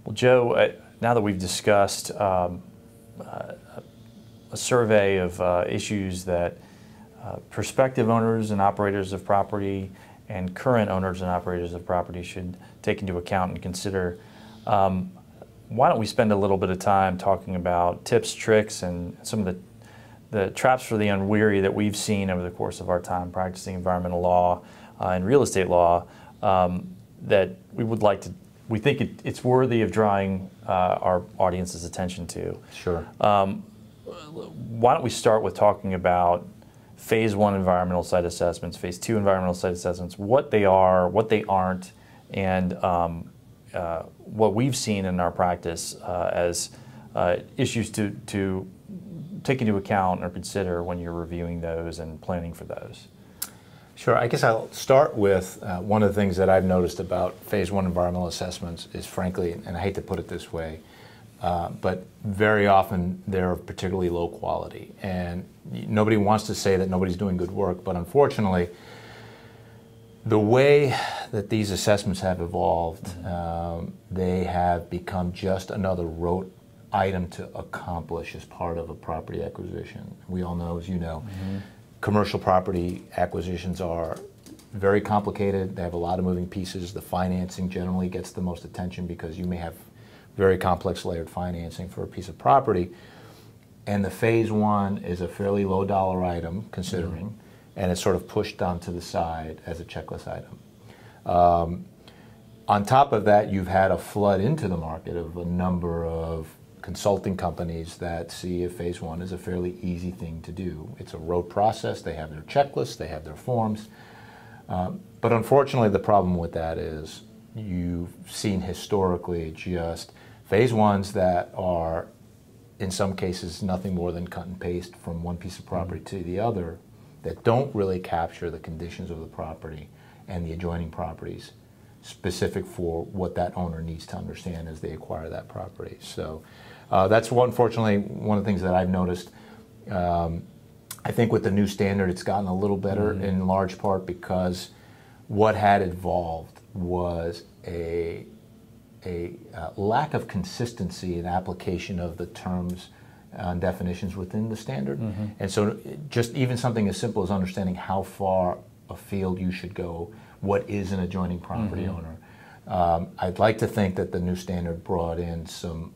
Well, Joe, now that we've discussed a survey of issues that prospective owners and operators of property and current owners and operators of property should take into account and consider, why don't we spend a little bit of time talking about tips, tricks, and some of the traps for the unwary that we've seen over the course of our time practicing environmental law and real estate law, that we think it's worthy of drawing our audience's attention to. Sure. Why don't we start with talking about Phase 1 environmental site assessments, Phase 2 environmental site assessments, what they are, what they aren't, and what we've seen in our practice as issues to take into account or consider when you're reviewing those and planning for those. Sure. I guess I'll start with one of the things that I've noticed about Phase 1 environmental assessments is, frankly, and I hate to put it this way, but very often they're of particularly low quality. And nobody wants to say that nobody's doing good work, but unfortunately, the way that these assessments have evolved, they have become just another rote item to accomplish as part of a property acquisition. We all know, as you know, commercial property acquisitions are very complicated. They have a lot of moving pieces. The financing generally gets the most attention because you may have very complex layered financing for a piece of property. And the Phase 1 is a fairly low dollar item, considering, and it's sort of pushed down to the side as a checklist item. On top of that, you've had a flood into the market of a number of consulting companies that see if Phase 1 is a fairly easy thing to do. It's a rote process. They have their checklists, they have their forms. But unfortunately, the problem with that is you've seen historically just Phase 1s that are, in some cases, nothing more than cut and paste from one piece of property to the other, that don't really capture the conditions of the property and the adjoining properties specific for what that owner needs to understand as they acquire that property. So that's unfortunately one of the things that I've noticed. I think with the new standard, it's gotten a little better in large part because what had evolved was a lack of consistency in application of the terms and definitions within the standard. And so just even something as simple as understanding how far afield you should go, what is an adjoining property owner. I'd like to think that the new standard brought in some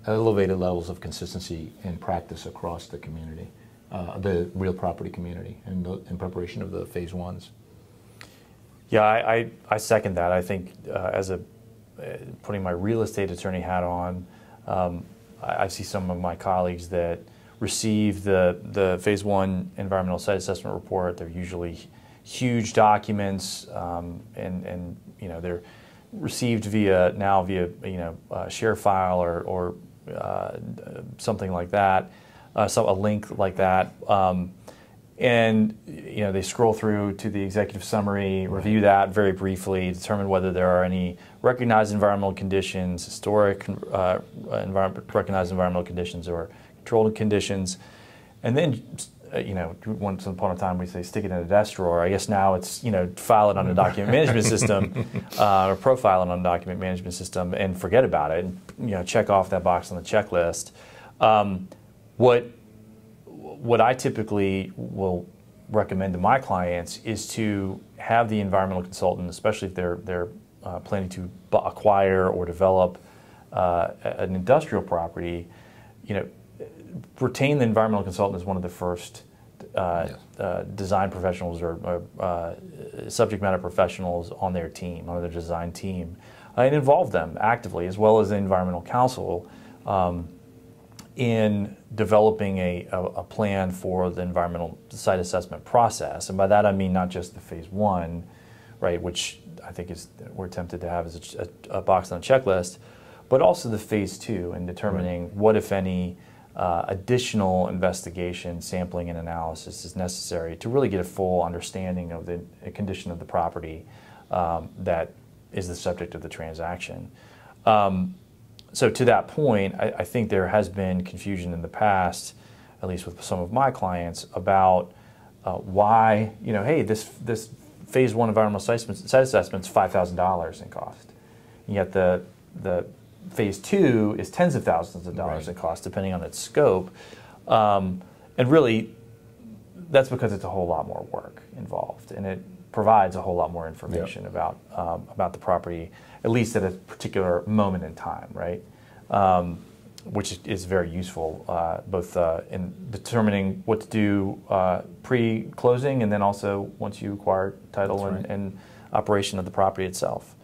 elevated levels of consistency in practice across the community, the real property community, in preparation of the Phase 1s. Yeah, I second that. I think as putting my real estate attorney hat on, I see some of my colleagues that receive the Phase 1 environmental site assessment report. They're usually huge documents, and they're received via share file or something like that, so a link like that. And they scroll through to the executive summary, review that very briefly, determine whether there are any recognized environmental conditions, historic recognized environmental conditions, or controlled conditions, and then once upon a time we say stick it in a desk drawer. I guess now it's file it on a document management system, or profile it on a document management system, and forget about it. And, check off that box on the checklist. What I typically will recommend to my clients is to have the environmental consultant, especially if they're planning to acquire or develop an industrial property, retain the environmental consultant as one of the first design professionals or subject matter professionals on their team, on their design team, and involve them actively, as well as the environmental counsel, in developing a plan for the environmental site assessment process. And by that I mean not just the Phase 1, right, which I think we're tempted to have as a box on a checklist, but also the Phase 2 in determining what, if any, additional investigation, sampling, and analysis is necessary to really get a full understanding of the condition of the property that is the subject of the transaction. So to that point, I think there has been confusion in the past, at least with some of my clients, about why, hey, this Phase 1 environmental site assessment is $5,000 in cost. And yet the phase 2 is tens of thousands of dollars in cost, depending on its scope. And really, that's because it's a whole lot more work involved, and it provides a whole lot more information about the property, at least at a particular moment in time, right? Which is very useful, both in determining what to do pre-closing, and then also once you acquire title and operation of the property itself.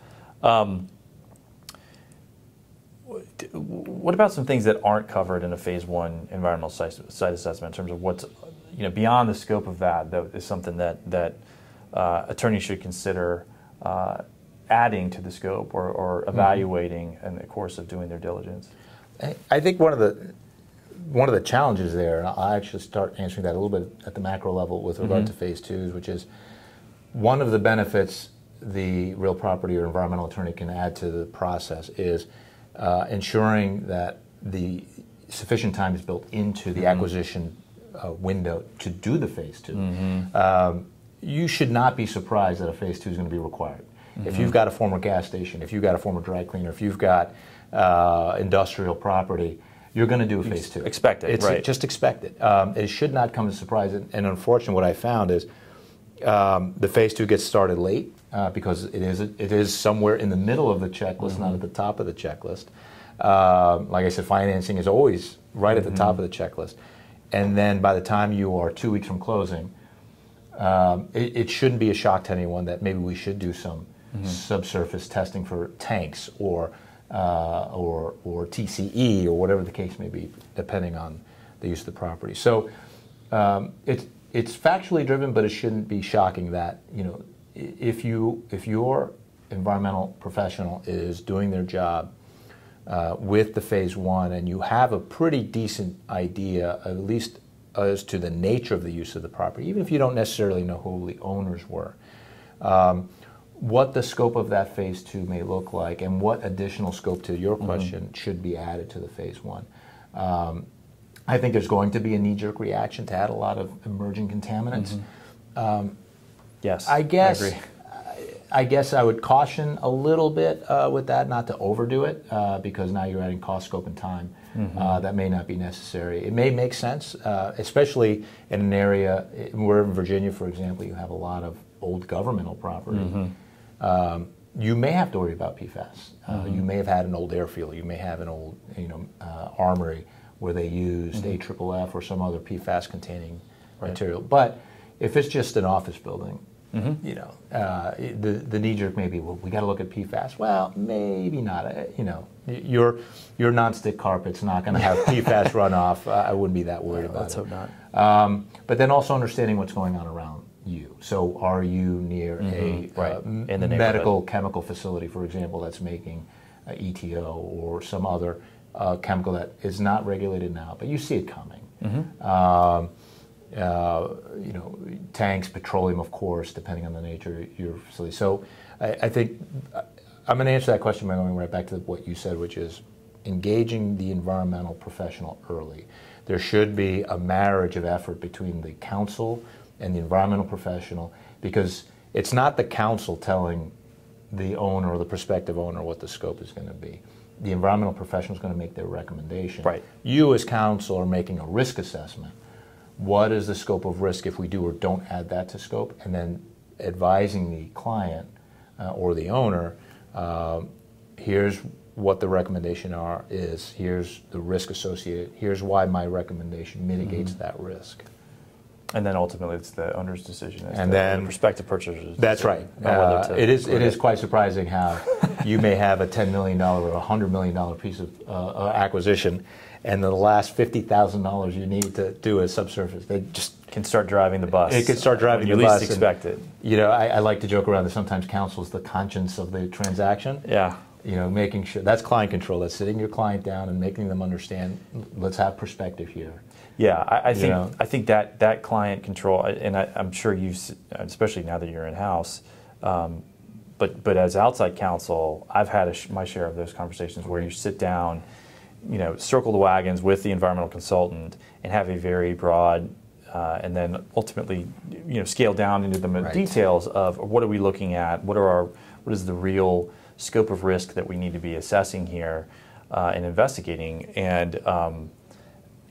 What about some things that aren't covered in a phase 1 environmental site assessment in terms of what's beyond the scope of that is something that attorneys should consider adding to the scope or evaluating in the course of doing their diligence? I think one of the challenges there, and I'll actually start answering that a little bit at the macro level with regard to phase 2s, which is one of the benefits the real property or environmental attorney can add to the process is ensuring that the sufficient time is built into the acquisition window to do the phase 2. You should not be surprised that a phase 2 is going to be required. If you've got a former gas station, if you've got a former dry cleaner, if you've got industrial property, you're going to do a phase 2. Expect it, right? Just expect it. It should not come as a surprise. And unfortunately, what I found is the phase 2 gets started late because it is somewhere in the middle of the checklist, not at the top of the checklist. Like I said, financing is always right at the top of the checklist. And then by the time you are 2 weeks from closing, it shouldn't be a shock to anyone that maybe we should do some subsurface testing for tanks or TCE or whatever the case may be, depending on the use of the property. So it's factually driven, but it shouldn't be shocking that if your environmental professional is doing their job with the phase 1 and you have a pretty decent idea, at least as to the nature of the use of the property, even if you don't necessarily know who the owners were, what the scope of that phase 2 may look like, and what additional scope, to your question, should be added to the phase 1. I think there's going to be a knee-jerk reaction to add a lot of emerging contaminants. Yes, I guess. I agree. I guess I would caution a little bit with that, not to overdo it, because now you're adding cost, scope, and time that may not be necessary. It may make sense, especially in an area where in Virginia, for example, you have a lot of old governmental property. You may have to worry about PFAS. You may have had an old airfield. You may have an old, armory where they used AFFF or some other PFAS-containing material. But if it's just an office building, the knee-jerk may be, well, we got to look at PFAS. Well, maybe not. Your nonstick carpet's not going to have PFAS runoff. I wouldn't be that worried about it. Let's hope not. But then also understanding what's going on around you. So are you near a medical chemical facility, for example, that's making ETO or some other chemical that is not regulated now, but you see it coming. Tanks, petroleum, of course, depending on the nature of your facility. So I think I'm going to answer that question by going right back to what you said, which is engaging the environmental professional early. There should be a marriage of effort between the counsel and the environmental professional, because it's not the counsel telling the owner or the prospective owner what the scope is going to be. The environmental professional is going to make their recommendation. Right. You as counsel are making a risk assessment. What is the scope of risk if we do or don't add that to scope? And then advising the client or the owner, here's what the recommendation is, here's the risk associated, here's why my recommendation mitigates that risk. And then ultimately it's the owner's decision and then the prospective purchaser's That's decision. Right. It is quite surprising how you may have a $10 million or a $100 million piece of acquisition, and the last $50,000 you need to do a subsurface, they just can start driving the bus. It can start driving the bus. You least expect it. I like to joke around that sometimes counsel is the conscience of the transaction. Yeah. Making sure that's client control. That's sitting your client down and making them understand. Let's have perspective here. Yeah, I think that client control, and I'm sure you've, especially now that you're in house, but as outside counsel, I've had my share of those conversations where you sit down, circle the wagons with the environmental consultant and have a very broad, and then ultimately, scale down into the details of what are we looking at, what is the real scope of risk that we need to be assessing here, in investigating, and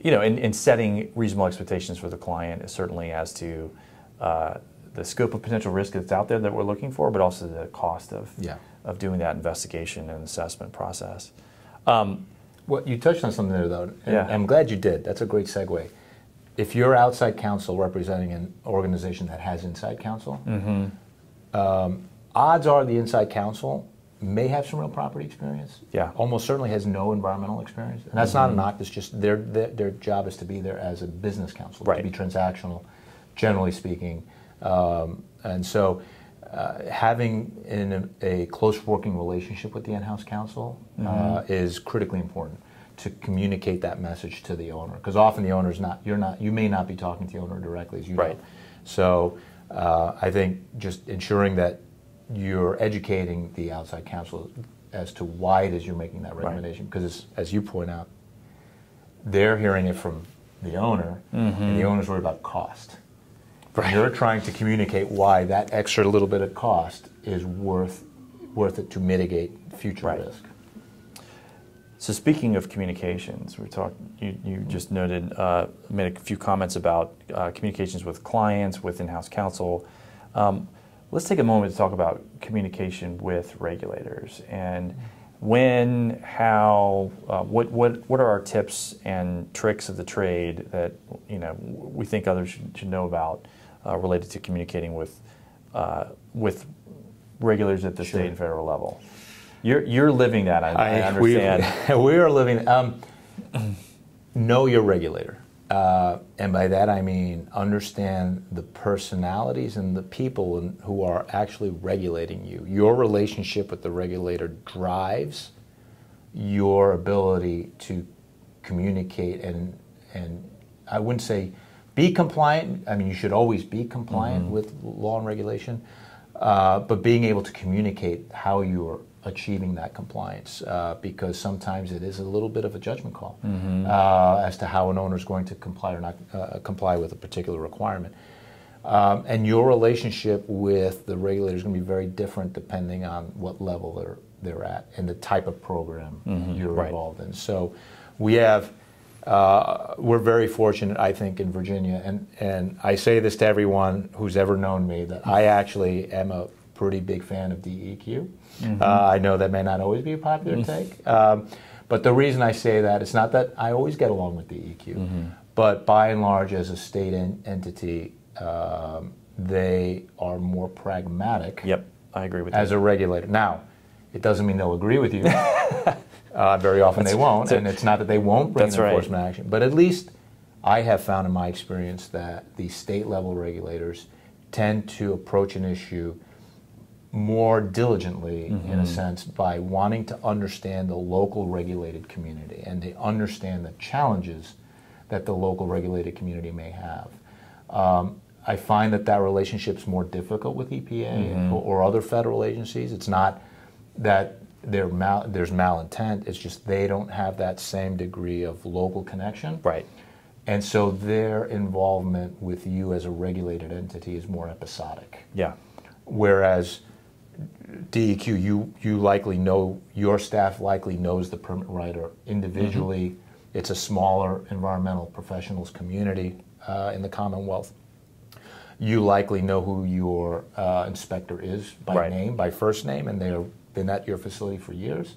you know, in setting reasonable expectations for the client, certainly as to the scope of potential risk that's out there that we're looking for, but also the cost of doing that investigation and assessment process. Well, you touched on something there, though, and Yeah. I'm glad you did. That's a great segue. If you're outside counsel representing an organization that has inside counsel, odds are the inside counsel may have some real property experience. Yeah. Almost certainly has no environmental experience. And that's not a knock. It's just their job is to be there as a business counsel, Right. to be transactional, generally speaking. And so having a close working relationship with the in-house counsel is critically important to communicate that message to the owner, because often the owner's you may not be talking to the owner directly, as you know. So I think just ensuring that you're educating the outside counsel as to why it is you're making that recommendation, because as you point out, they're hearing it from the owner, and the owner's worried about cost. You're trying to communicate why that extra little bit of cost is worth it to mitigate future risk. So speaking of communications, you just noted, made a few comments about communications with clients, with in-house counsel. Let's take a moment to talk about communication with regulators, and when, how, what are our tips and tricks of the trade that we think others should know about related to communicating with regulators at the state and federal level? You're living that, I understand. We are living. Know your regulator, and by that I mean understand the personalities and the people who are actually regulating you. Your relationship with the regulator drives your ability to communicate and I wouldn't say be compliant. I mean, you should always be compliant with law and regulation, but being able to communicate how you're achieving that compliance, because sometimes it is a little bit of a judgment call as to how an owner is going to comply or not comply with a particular requirement. And your relationship with the regulator is going to be very different depending on what level they're at and the type of program you're involved in. So we have, we're very fortunate, I think, in Virginia, and I say this to everyone who's ever known me, that I actually am a pretty big fan of DEQ. I know that may not always be a popular take, but the reason I say that, it's not that I always get along with DEQ, but by and large, as a state entity, they are more pragmatic. Yep, I agree with as you. a regulator. Now, it doesn't mean they'll agree with you. Very often they won't, and it's not that they won't bring an enforcement action, but at least I have found in my experience that the state level regulators tend to approach an issue more diligently, in a sense, by wanting to understand the local regulated community, and they understand the challenges that the local regulated community may have. I find that relationship's more difficult with EPA or other federal agencies. It's not that there's malintent, it's just they don't have that same degree of local connection. Right. And so their involvement with you as a regulated entity is more episodic. Yeah. Whereas DEQ, you likely know, your staff likely knows the permit writer individually. It's a smaller environmental professionals community in the Commonwealth. You likely know who your inspector is by name, by first name, and they've been at your facility for years.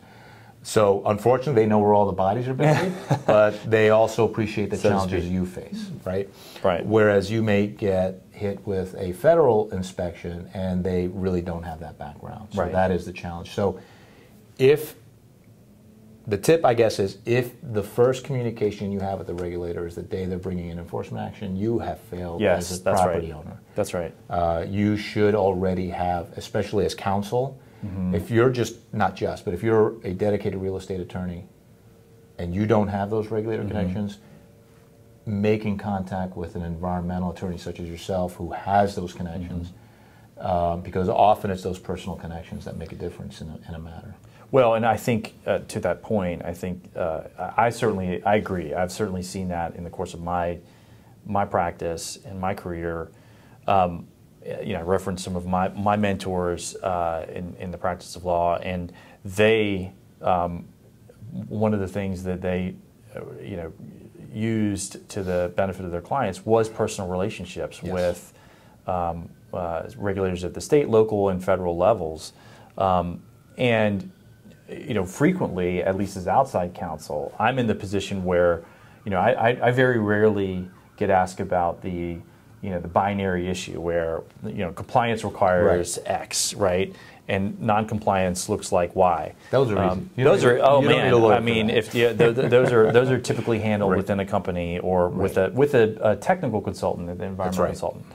So unfortunately, they know where all the bodies are buried, but they also appreciate the challenges you face, right? Right. Whereas you may get hit with a federal inspection and they really don't have that background. So that is the challenge. So if the tip, I guess, is if the first communication you have with the regulator is the day they're bringing in enforcement action, you have failed as a property owner. That's right. You should already have, especially as counsel, if you're but if you're a dedicated real estate attorney and you don't have those regulator connections, making contact with an environmental attorney such as yourself who has those connections, because often it's those personal connections that make a difference in a matter. Well, and I think to that point, I think I agree. I've certainly seen that in the course of my practice and my career. I referenced some of my mentors in the practice of law, and they one of the things that they, used to the benefit of their clients was personal relationships with regulators at the state, local, and federal levels. And frequently, at least as outside counsel, I'm in the position where, I very rarely get asked about the binary issue where, compliance requires X, right? And non-compliance looks like Y. Those are easy. Those are typically handled within a company or with a technical consultant, an environmental consultant.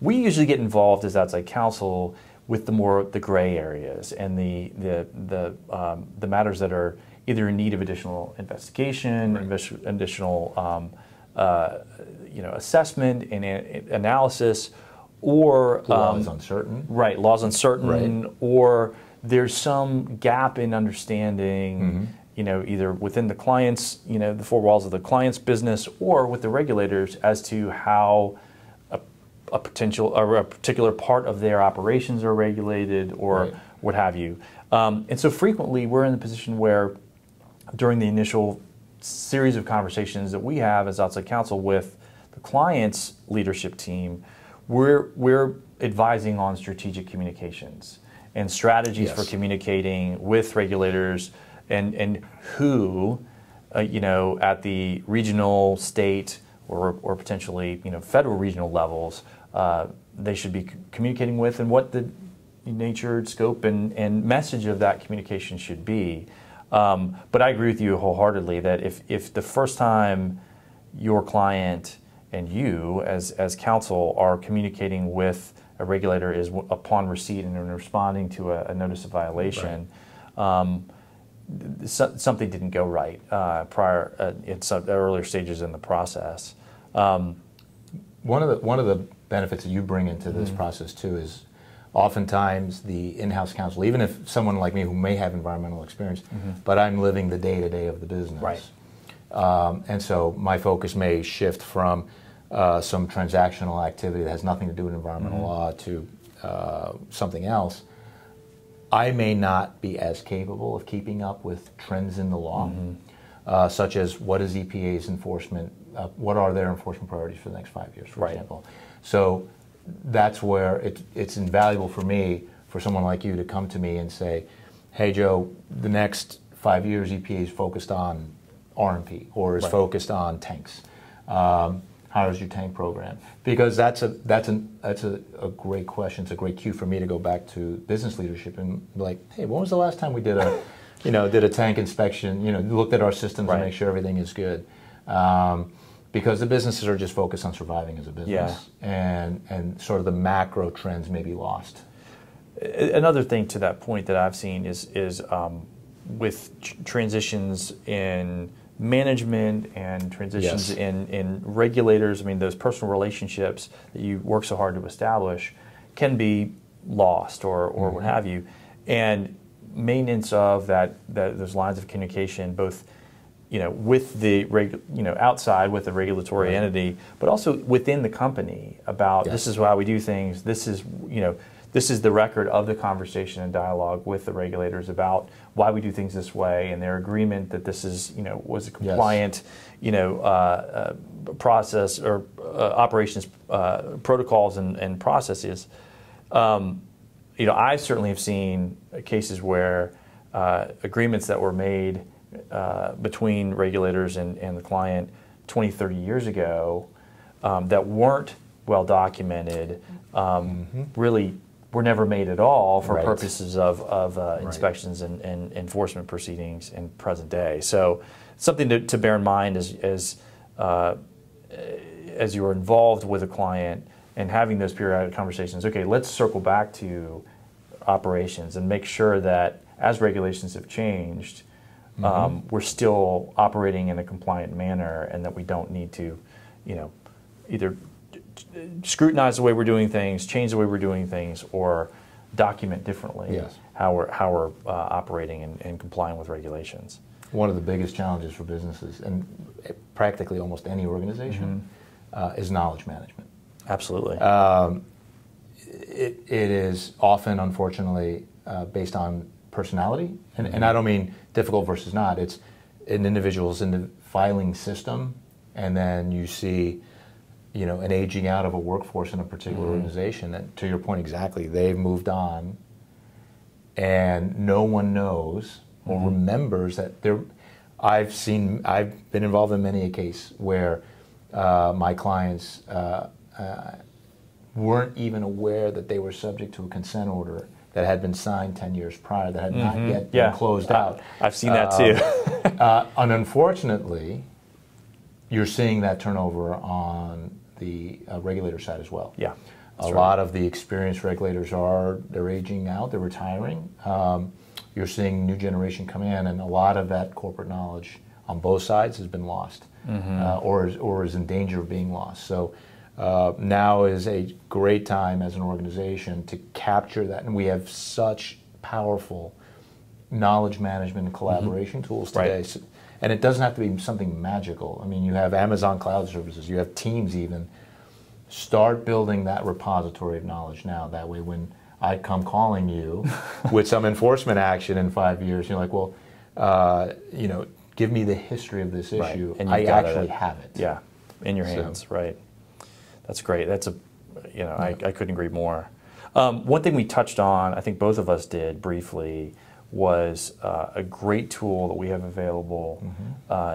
We usually get involved as outside counsel with the gray areas and the matters that are either in need of additional investigation, additional assessment and analysis, or the law is uncertain. Right, law's uncertain, or there's some gap in understanding, either within the client's, the four walls of the client's business, or with the regulators as to how a particular part of their operations are regulated, or what have you. And so frequently we're in the position where, during the initial series of conversations that we have as outside counsel with the client's leadership team, we're advising on strategic communications and strategies for communicating with regulators and who, at the regional, state, or potentially federal regional levels, they should be communicating with, and what the nature, scope, and message of that communication should be. But I agree with you wholeheartedly that if the first time your client and you as counsel are communicating with a regulator is upon receipt and responding to a notice of violation, something didn't go right prior in some earlier stages in the process. One of the benefits that you bring into this process too is oftentimes the in-house counsel, even if someone like me who may have environmental experience, but I'm living the day-to-day of the business. Right. And so my focus may shift from some transactional activity that has nothing to do with environmental law to something else. I may not be as capable of keeping up with trends in the law, such as what is EPA's enforcement, what are their enforcement priorities for the next 5 years, for example. So that's where it's invaluable for me, for someone like you to come to me and say, hey Joe, the next 5 years EPA is focused on RMP or is focused on tanks. How is your tank program? Because that's a great question. It's a great cue for me to go back to business leadership and be like, hey, when was the last time we did a tank inspection? Looked at our systems to make sure everything is good. Because the businesses are just focused on surviving as a business, and sort of the macro trends may be lost. Another thing to that point that I've seen is with transitions in management and transitions in regulators. I mean, those personal relationships that you work so hard to establish can be lost or what have you, and maintenance of those lines of communication, both with the outside with the regulatory entity, but also within the company about this is how we do things. This is the record of the conversation and dialogue with the regulators about why we do things this way, and their agreement that this is was a compliant process or operations protocols and processes. I certainly have seen cases where agreements that were made between regulators and the client 20, 30 years ago that weren't well documented really were never made at all for purposes of inspections and enforcement proceedings in present day. So something to bear in mind as you are involved with a client and having those periodic conversations. Okay, let's circle back to operations and make sure that as regulations have changed, we're still operating in a compliant manner, and that we don't need to, either scrutinize the way we're doing things, change the way we're doing things, or document differently how we're operating and complying with regulations. One of the biggest challenges for businesses, and practically almost any organization, is knowledge management. Absolutely. It is often, unfortunately, based on personality, and I don't mean difficult versus not. It's an individual's in the filing system, and then you see, you know, an aging out of a workforce in a particular organization. And to your point exactly, they've moved on, and no one knows or remembers that they're. I've been involved in many a case where my clients weren't even aware that they were subject to a consent order that had been signed 10 years prior that had not yet been closed out. I've seen that too. And unfortunately, you're seeing that turnover on the regulator side as well. Yeah, a lot of the experienced regulators they're aging out, they're retiring. You're seeing new generation come in, and a lot of that corporate knowledge on both sides has been lost, or is in danger of being lost. So now is a great time as an organization to capture that, and we have such powerful knowledge management and collaboration tools today. Right. So, and it doesn't have to be something magical. I mean, you have Amazon Cloud Services, you have Teams even. Start building that repository of knowledge now. That way when I come calling you with some enforcement action in 5 years, you're like, well, you know, give me the history of this issue. And I actually have it. Yeah, in your hands, right. That's great. That's I couldn't agree more. One thing we touched on, I think both of us did briefly, was a great tool that we have available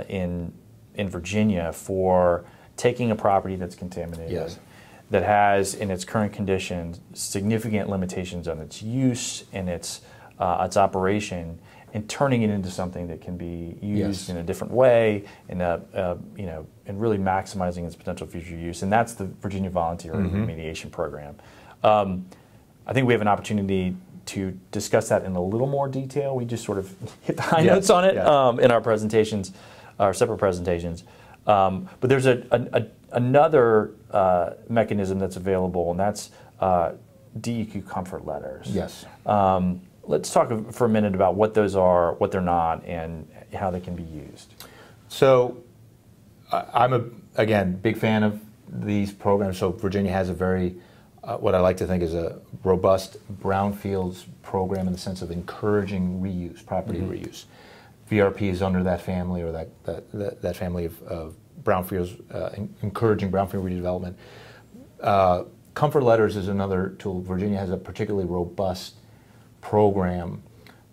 in Virginia for taking a property that's contaminated, that has in its current condition significant limitations on its use and its operation, and turning it into something that can be used in a different way, and and really maximizing its potential future use. And that's the Virginia Voluntary Remediation Program. I think we have an opportunity to discuss that in a little more detail. We just sort of hit the high notes on it in our presentations, our separate presentations. But there's another mechanism that's available, and that's DEQ comfort letters. Yes. Let's talk for a minute about what those are, what they're not, and how they can be used. So I'm again, big fan of these programs. So Virginia has a very, what I like to think is a robust brownfields program in the sense of encouraging reuse, property reuse. VRP is under that family, or that family of brownfields, encouraging brownfield redevelopment. Comfort letters is another tool. Virginia has a particularly robust program,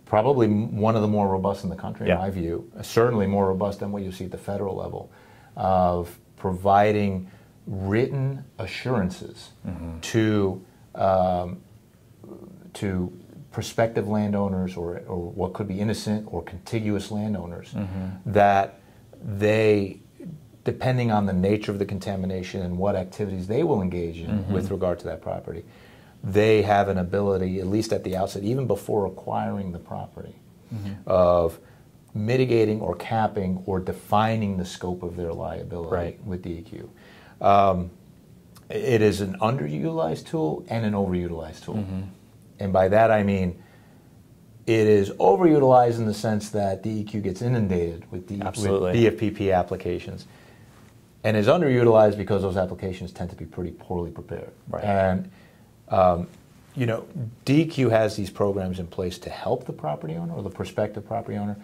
probably one of the more robust in the country, in my view, certainly more robust than what you see at the federal level, of providing written assurances to prospective landowners, or what could be innocent or contiguous landowners, that they, depending on the nature of the contamination and what activities they will engage in with regard to that property, they have an ability, at least at the outset, even before acquiring the property, of mitigating or capping or defining the scope of their liability with DEQ. It is an underutilized tool and an overutilized tool. And by that I mean it is overutilized in the sense that DEQ gets inundated with BFPP applications, and is underutilized because those applications tend to be pretty poorly prepared. And you know, DEQ has these programs in place to help the property owner or the prospective property owner,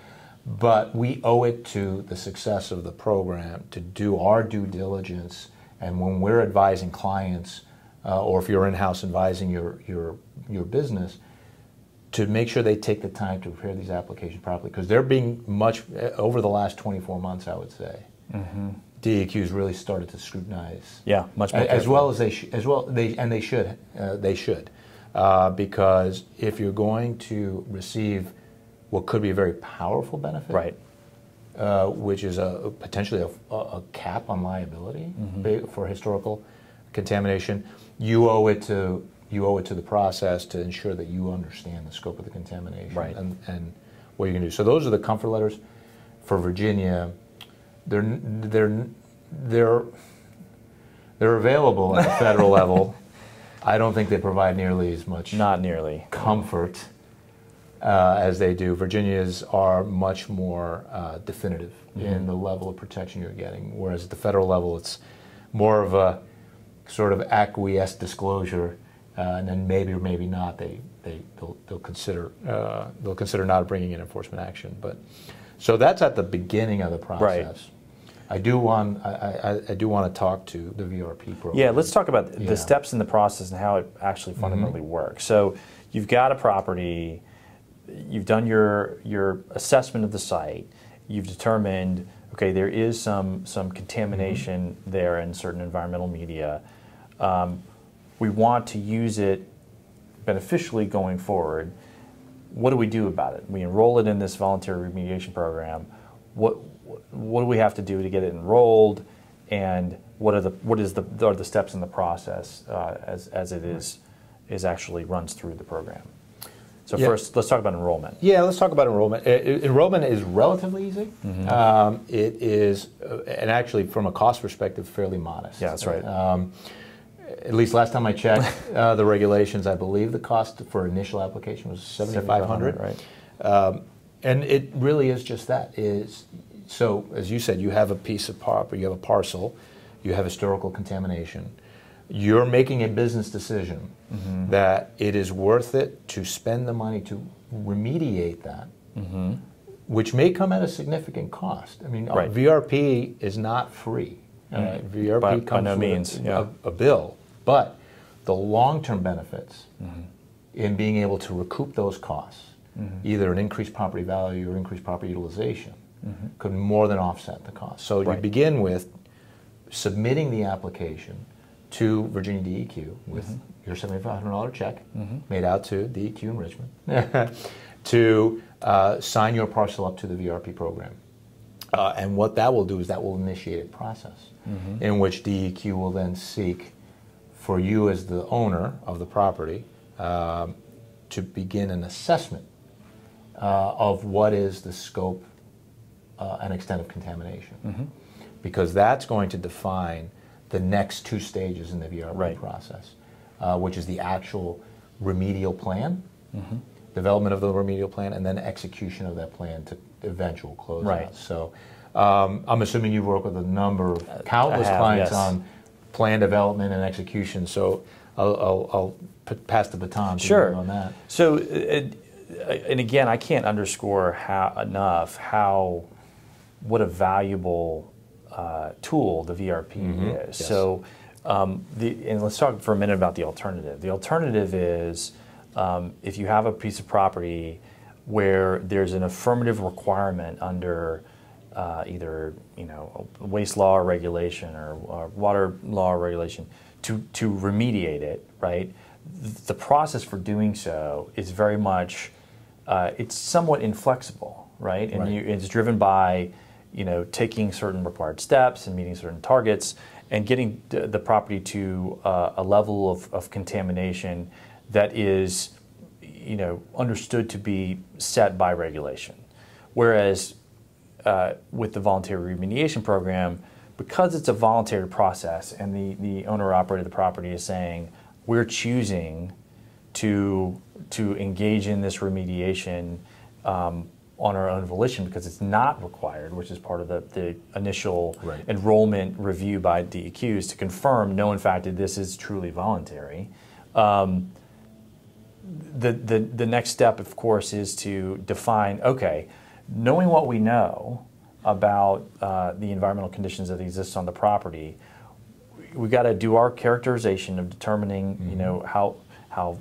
but we owe it to the success of the program to do our due diligence. And when we're advising clients, or if you're in-house advising your business, to make sure they take the time to prepare these applications properly, because they're being over the last 24 months, I would say, DEQ's really started to scrutinize. Yeah, much more as well as they should, because if you're going to receive what could be a very powerful benefit, which is potentially a cap on liability for historical contamination, you owe it to the process to ensure that you understand the scope of the contamination and what you can do. So those are the comfort letters for Virginia. They're available at the federal level. I don't think they provide nearly as much comfort as they do. Virginia's are much more definitive in the level of protection you're getting, whereas at the federal level it's more of a sort of acquiesced disclosure and then maybe or maybe not they'll consider not bringing in enforcement action. But so that's at the beginning of the process. Right. I do want to talk to the VRP program. Yeah, let's talk about the steps in the process and how it actually fundamentally works. So you've got a property, you've done your assessment of the site, you've determined, okay, there is some contamination there in certain environmental media. We want to use it beneficially going forward. What do we do about it? We enroll it in this voluntary remediation program. What do we have to do to get it enrolled, and what are the steps in the process as it is actually runs through the program? So first, let's talk about enrollment. Yeah, let's talk about enrollment. Enrollment is relatively easy. It is, and actually from a cost perspective, fairly modest. Yeah, that's right. At least last time I checked the regulations, I believe the cost for initial application was $7,500. Right. And it really is just that. So, as you said, you have a piece of property, you have a parcel, you have historical contamination. You're making a business decision that it is worth it to spend the money to remediate that, which may come at a significant cost. I mean, VRP is not free. VRP comes by no with means, a bill, but the long-term benefits in being able to recoup those costs, either an increased property value or increased property utilization, could more than offset the cost. So you begin with submitting the application to Virginia DEQ with your $7,500 check made out to DEQ in Richmond to sign your parcel up to the VRP program. And what that will do is that will initiate a process in which DEQ will then seek for you as the owner of the property to begin an assessment of what is the scope and extent of contamination. Because that's going to define the next two stages in the VRP process, which is the actual remedial plan, development of the remedial plan, and then execution of that plan to eventual closeout. So I'm assuming you've worked with a number of countless clients on plan development and execution. So I'll pass the baton to you on that. So, and again, I can't underscore enough what a valuable tool the VRP is. So, and let's talk for a minute about the alternative. The alternative is if you have a piece of property where there's an affirmative requirement under either waste law or regulation or water law or regulation to remediate it, right? The process for doing so is very much it's somewhat inflexible, right? And it's driven by taking certain required steps and meeting certain targets and getting the property to a level of contamination that is understood to be set by regulation. Whereas with the voluntary remediation program, because it's a voluntary process and the owner or operator of the property is saying, we're choosing to engage in this remediation on our own volition because it's not required, which is part of the initial enrollment review by DEQs to confirm, no, in fact, this is truly voluntary. The next step, of course, is to define, okay, knowing what we know about the environmental conditions that exist on the property, we got to do our characterization of determining, how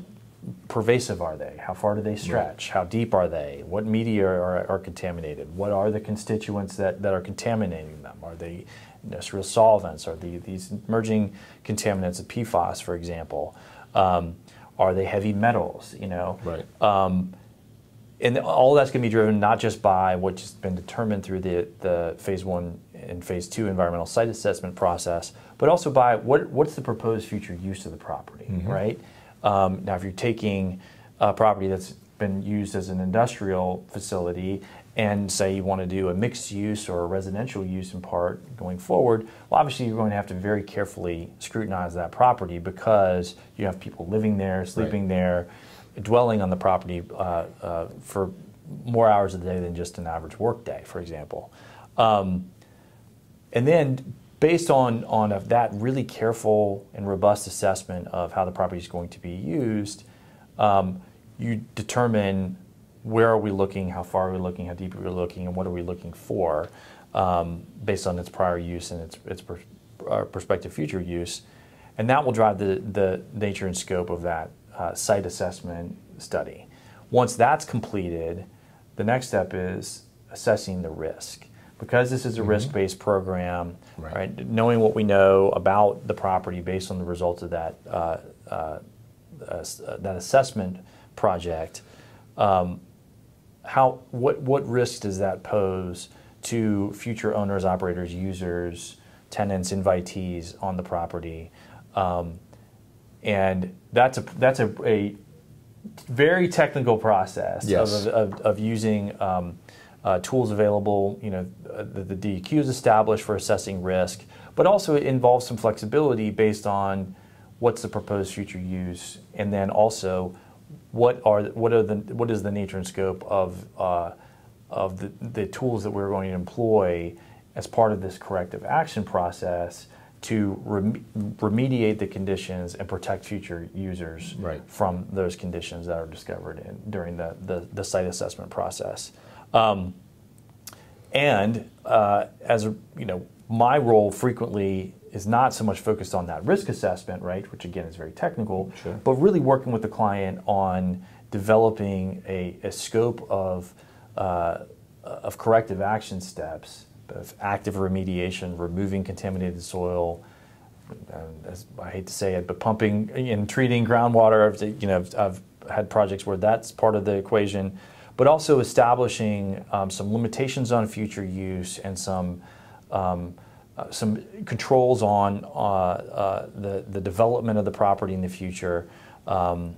pervasive are they? How far do they stretch? How deep are they? What media are contaminated? What are the constituents that are contaminating them? Are they industrial solvents? Are these emerging contaminants of PFAS, for example? Are they heavy metals? And all that's going to be driven not just by what's been determined through the Phase 1 and Phase 2 environmental site assessment process, but also by what's the proposed future use of the property, right? Now, if you're taking a property that's been used as an industrial facility and say you want to do a mixed use or a residential use in part going forward, well, obviously you're going to have to very carefully scrutinize that property because you have people living there, sleeping there, dwelling on the property for more hours a day than just an average work day, for example. And then based on that really careful and robust assessment of how the property is going to be used, you determine where are we looking, how far are we looking, how deep are we looking, and what are we looking for based on its prior use and its prospective future use. And that will drive the nature and scope of that site assessment study. Once that's completed, the next step is assessing the risk. Because this is a risk-based program, right, knowing what we know about the property based on the results of that that assessment project, what risks does that pose to future owners, operators, users, tenants, invitees on the property? And that's a very technical process of using tools available. The DEQ is established for assessing risk, but also it involves some flexibility based on what's the proposed future use, and then also what is the nature and scope of the tools that we're going to employ as part of this corrective action process to remediate the conditions and protect future users from those conditions that are discovered during the site assessment process. My role frequently is not so much focused on that risk assessment, right, which again is very technical, but really working with the client on developing a scope of corrective action steps, of active remediation, removing contaminated soil, as I hate to say it, but pumping and treating groundwater. I've had projects where that's part of the equation, but also establishing some limitations on future use and some controls on the development of the property in the future, that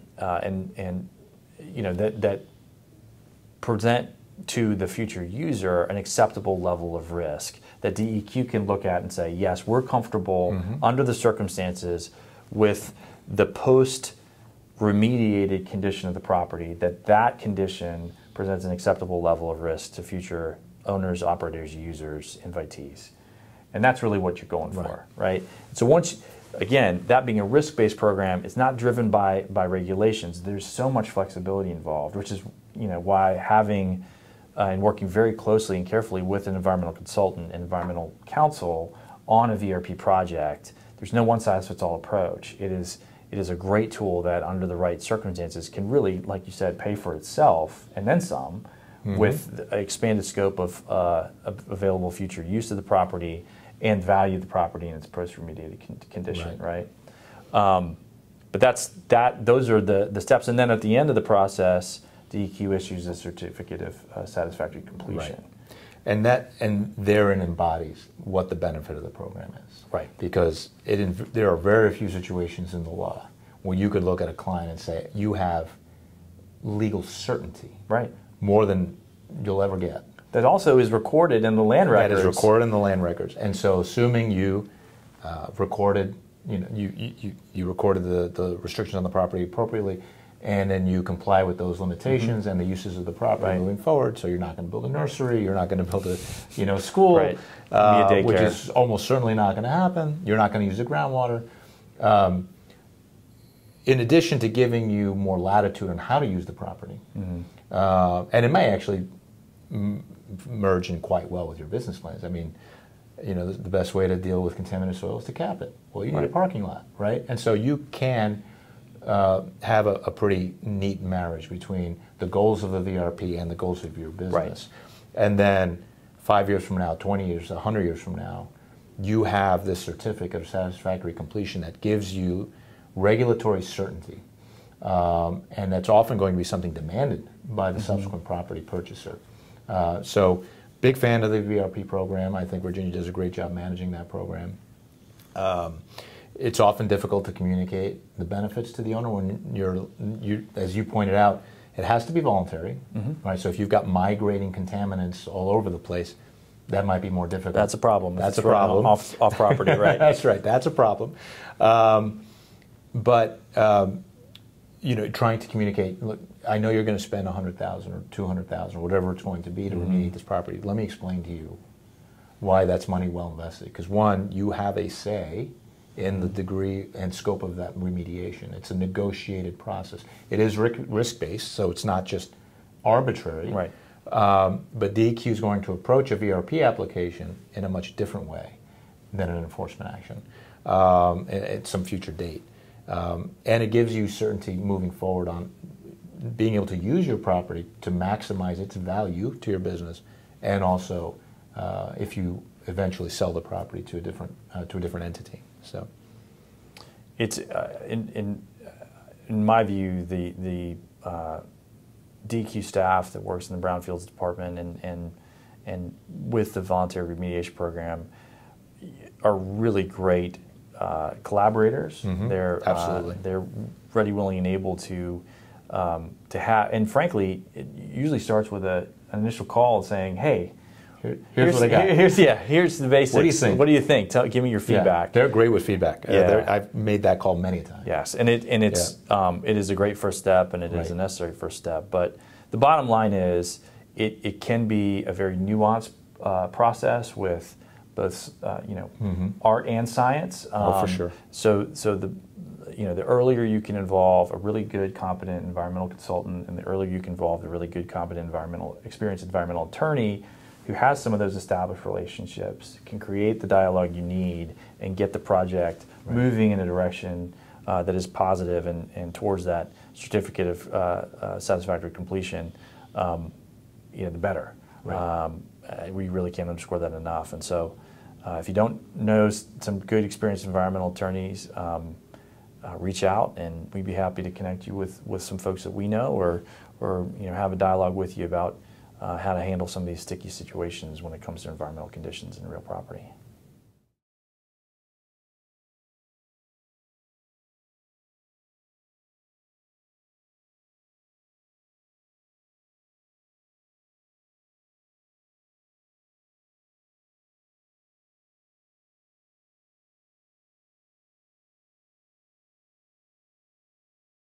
present to the future user an acceptable level of risk that DEQ can look at and say, yes, we're comfortable under the circumstances with the post-remediated condition of the property, that condition presents an acceptable level of risk to future owners, operators, users, invitees. And that's really what you're going for, right? So once, again, that being a risk-based program, it's not driven by regulations. There's so much flexibility involved, which is why having and working very closely and carefully with an environmental consultant and environmental counsel on a VRP project, there's no one-size-fits-all approach. It is a great tool that, under the right circumstances, can really, like you said, pay for itself and then some, with an expanded scope of available future use of the property and value of the property in its post-remediated condition, right? But those are the steps, and then at the end of the process, DEQ issues a certificate of satisfactory completion. And therein embodies what the benefit of the program is. Right. Because there are very few situations in the law where you could look at a client and say, you have legal certainty. Right. More than you'll ever get. That also is recorded in the land records. That is recorded in the land records. And so assuming you recorded, you recorded the restrictions on the property appropriately, and then you comply with those limitations and the uses of the property moving forward. So you're not going to build a nursery, you're not going to build a school, which is almost certainly not going to happen. You're not going to use the groundwater. In addition to giving you more latitude on how to use the property, and it may actually merge in quite well with your business plans. I mean, the best way to deal with contaminated soil is to cap it. Well, you need a parking lot, right? And so you can have a pretty neat marriage between the goals of the VRP and the goals of your business. And then 5 years from now, 20 years, 100 years from now, you have this certificate of satisfactory completion that gives you regulatory certainty. And that's often going to be something demanded by the subsequent property purchaser. So big fan of the VRP program. I think Virginia does a great job managing that program. It's often difficult to communicate the benefits to the owner when as you pointed out, it has to be voluntary, right? So if you've got migrating contaminants all over the place, that might be more difficult. That's a problem. That's a problem. Off property, right? That's right. That's a problem. But trying to communicate. Look, I know you're going to spend $100,000 or $200,000 or whatever it's going to be to remediate this property. Let me explain to you why that's money well invested. Because one, you have a say in the degree and scope of that remediation. It's a negotiated process. It is risk-based, so it's not just arbitrary. Right. But DEQ is going to approach a VRP application in a much different way than an enforcement action at some future date. And it gives you certainty moving forward on being able to use your property to maximize its value to your business, and also if you eventually sell the property to a different entity. So, it's in my view, the DEQ staff that works in the Brownfields department and with the voluntary remediation program are really great collaborators. Mm-hmm. Absolutely. They're ready, willing, and able to have. And frankly, it usually starts with an initial call saying, "Hey, here's what I got. Here's the basics. What do you think? What do you think? Give me your feedback." Yeah, they're great with feedback. Yeah. I've made that call many times. Yes, and it is a great first step, and it is a necessary first step. But the bottom line is, it can be a very nuanced process with both art and science. For sure. So the earlier you can involve a really good, competent environmental consultant, and the earlier you can involve a really good, competent experienced environmental attorney who has some of those established relationships, can create the dialogue you need and get the project moving in a direction that is positive and towards that certificate of satisfactory completion, the better. Right. We really can't underscore that enough. And so if you don't know some good, experienced environmental attorneys, reach out, and we'd be happy to connect you with some folks that we know, or have a dialogue with you about how to handle some of these sticky situations when it comes to environmental conditions in real property.